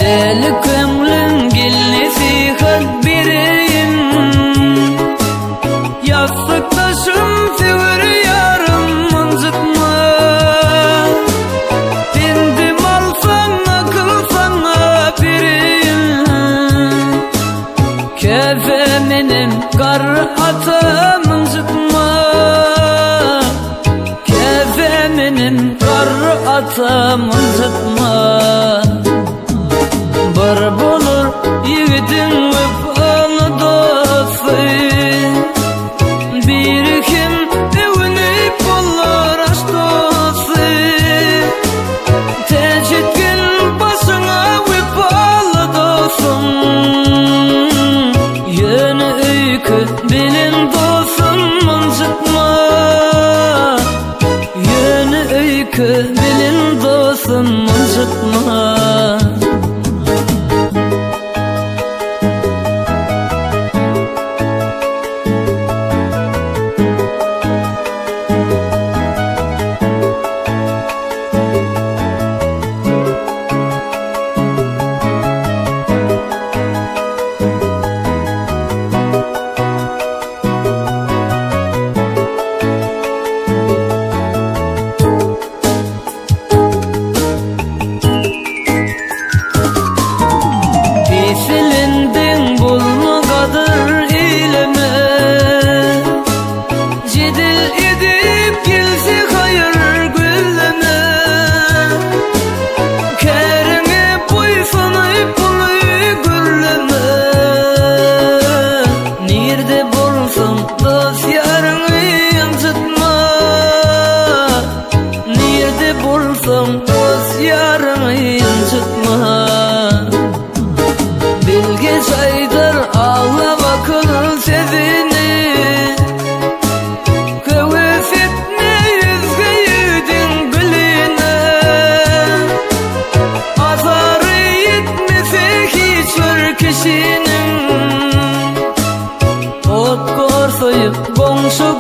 Eli köngülüm nasihat bereyim. Yastıktaşım sever yarım mıncıtma. Bendim alsan akıl sana bereyim. Kefeminin kar ata mıncıtma. Kefeminin kar ata mıncıtma. Bir bulur yiğidin vefalı dostu. Bir kim evini bulur aşk dostu. Tecetkin başına vefalı dostum. Yönü öykü bilin dostum mıncıtma. Yönü öykü bilin dostum mıncıtma. Silindin bulma kadır eyleme. Cedil edip gelse hayır gülleme. Kerine boysanıp bunu gülleme. Nerede bulsun dost yarını yansıtma. Nerede bulsun dost yarını yansıtma. Bilge saydar ağla bakıl sevini. Kıvıf etme yüzge yüdün gülüne. Azarı yetmese hiçbir kişinin. Ot korsayıp komşu